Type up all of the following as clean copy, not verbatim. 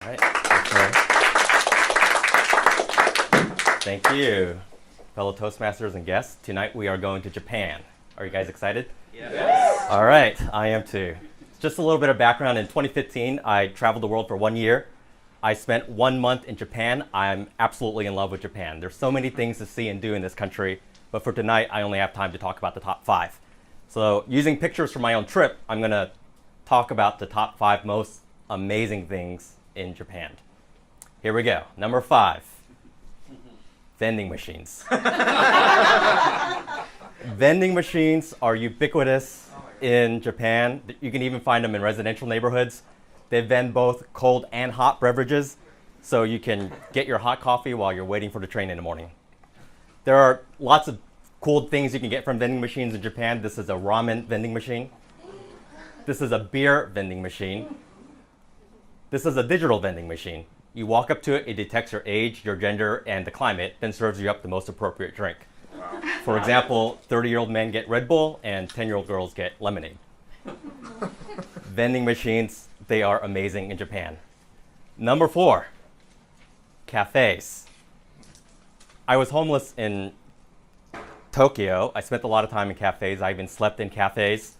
All right. Thank you, fellow Toastmasters and guests. Tonight we are going to Japan. Are you guys excited? Yes. All right, I am too. Just a little bit of background. In 2015, I traveled the world for 1 year. I spent 1 month in Japan. I'm absolutely in love with Japan. There's so many things to see and do in this country, but for tonight, I only have time to talk about the top 5. So using pictures from my own trip, I'm going to talk about the top 5 most amazing things in Japan. Here we go. Number 5, vending machines. Vending machines are ubiquitous in Japan. You can even find them in residential neighborhoods. They vend both cold and hot beverages, so you can get your hot coffee while you're waiting for the train in the morning. There are lots of cool things you can get from vending machines in Japan. This is a ramen vending machine. This is a beer vending machine. This is a digital vending machine. You walk up to it, it detects your age, your gender, and the climate, then serves you up the most appropriate drink. For example, 30-year-old men get Red Bull and 10-year-old girls get lemonade. Vending machines, they are amazing in Japan. Number 4, cafes. I was homeless in Tokyo. I spent a lot of time in cafes. I even slept in cafes.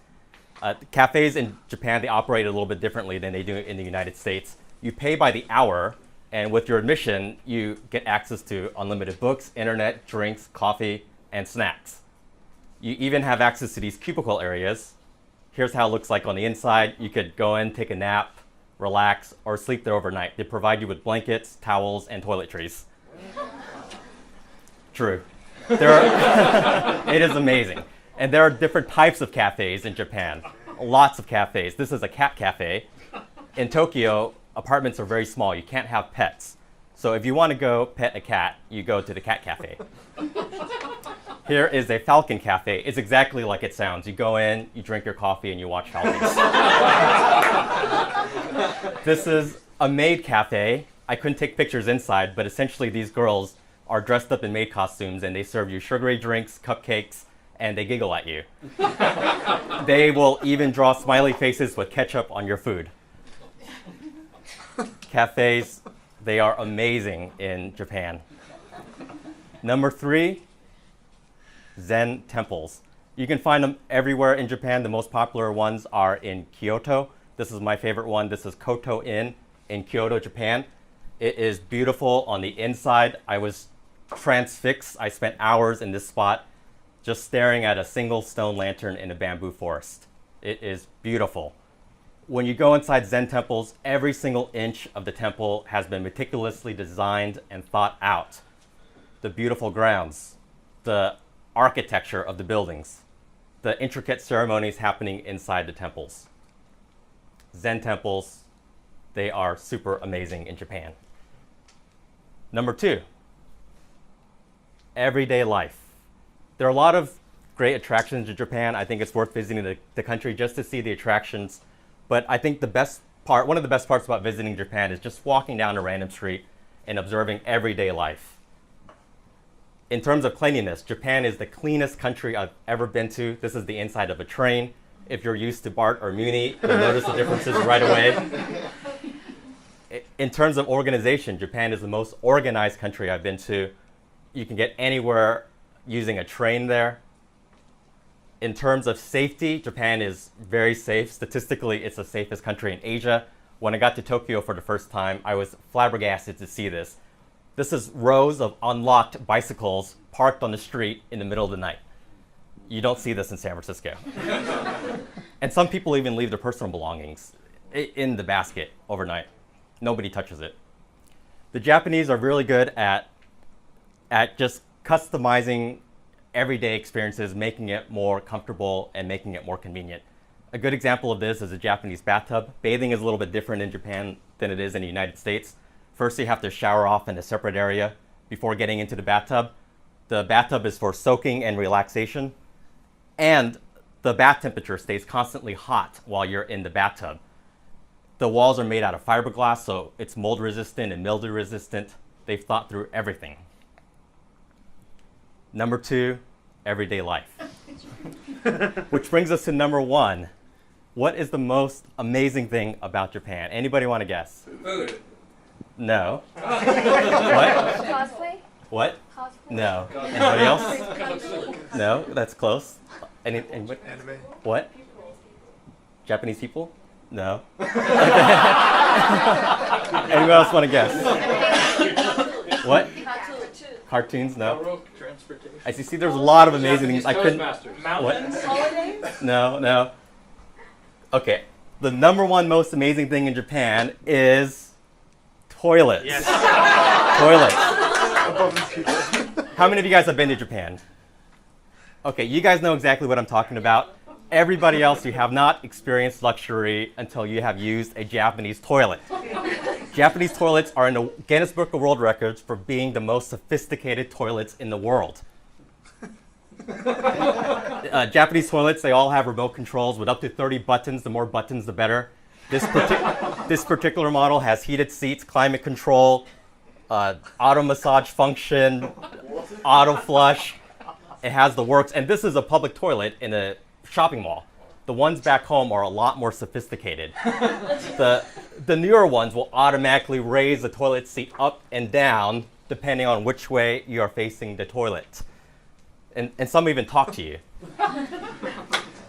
Cafes in Japan, they operate a little bit differently than they do in the United States. You pay by the hour, and with your admission, you get access to unlimited books, internet, drinks, coffee, and snacks. You even have access to these cubicle areas. Here's how it looks like on the inside. You could go in, take a nap, relax, or sleep there overnight. They provide you with blankets, towels, and toiletries. True. It is amazing. And there are different types of cafes in Japan. Lots of cafes. This is a cat cafe. In Tokyo, apartments are very small. You can't have pets. So if you want to go pet a cat, you go to the cat cafe. Here is a falcon cafe. It's exactly like it sounds. You go in, you drink your coffee, and you watch falcons. This is a maid cafe. I couldn't take pictures inside, but essentially these girls are dressed up in maid costumes, and they serve you sugary drinks, cupcakes, and they giggle at you. They will even draw smiley faces with ketchup on your food. Cafes, they are amazing in Japan. Number 3, Zen temples. You can find them everywhere in Japan. The most popular ones are in Kyoto. This is my favorite one. This is Koto Inn in Kyoto, Japan. It is beautiful on the inside. I was transfixed. I spent hours in this spot just staring at a single stone lantern in a bamboo forest. It is beautiful. When you go inside Zen temples, every single inch of the temple has been meticulously designed and thought out. The beautiful grounds, the architecture of the buildings, the intricate ceremonies happening inside the temples. Zen temples, they are super amazing in Japan. Number 2, everyday life. There are a lot of great attractions in Japan. I think it's worth visiting the country just to see the attractions. But I think one of the best parts about visiting Japan is just walking down a random street and observing everyday life. In terms of cleanliness, Japan is the cleanest country I've ever been to. This is the inside of a train. If you're used to BART or Muni, you'll notice the differences right away. In terms of organization, Japan is the most organized country I've been to. You can get anywhere using a train there. In terms of safety, Japan is very safe. Statistically, it's the safest country in Asia. When I got to Tokyo for the first time, I was flabbergasted to see this. This is rows of unlocked bicycles parked on the street in the middle of the night. You don't see this in San Francisco. And some people even leave their personal belongings in the basket overnight. Nobody touches it. The Japanese are really good at just customizing everyday experiences, making it more comfortable and making it more convenient. A good example of this is a Japanese bathtub. Bathing is a little bit different in Japan than it is in the United States. First, you have to shower off in a separate area before getting into the bathtub. The bathtub is for soaking and relaxation. And the bath temperature stays constantly hot while you're in the bathtub. The walls are made out of fiberglass, so it's mold resistant and mildew resistant. They've thought through everything. Number 2, everyday life. Which brings us to number 1. What is the most amazing thing about Japan? Anybody want to guess? Food. No. What? Cosplay? What? Cosplay? No. Anybody else? No, that's close. Anybody? Anime. What? Japanese people? No. Anyone else want to guess? What? Cartoons? No. Transportation. I see. There's a lot of amazing things. I couldn't. Toastmasters. What? Holidays? No. Okay. The number one most amazing thing in Japan is toilets. Yes. Toilets. Above these people. How many of you guys have been to Japan? Okay, you guys know exactly what I'm talking about. Everybody else, you have not experienced luxury until you have used a Japanese toilet. Japanese toilets are in the Guinness Book of World Records for being the most sophisticated toilets in the world. Japanese toilets, they all have remote controls with up to 30 buttons. The more buttons, the better. This particular model has heated seats, climate control, auto massage function, auto flush. It has the works. And this is a public toilet in a shopping mall. The ones back home are a lot more sophisticated. The newer ones will automatically raise the toilet seat up and down depending on which way you are facing the toilet. And some even talk to you.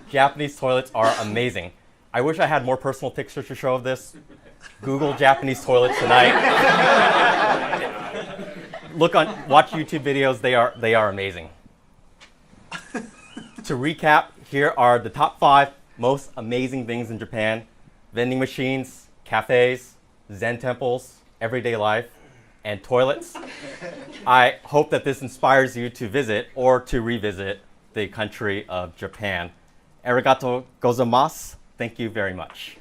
Japanese toilets are amazing. I wish I had more personal pictures to show of this. Google Japanese toilets tonight. Watch YouTube videos. They are amazing. To recap, here are the top 5 most amazing things in Japan: vending machines, cafes, Zen temples, everyday life, and toilets. I hope that this inspires you to visit or to revisit the country of Japan. Arigato gozaimasu. Thank you very much.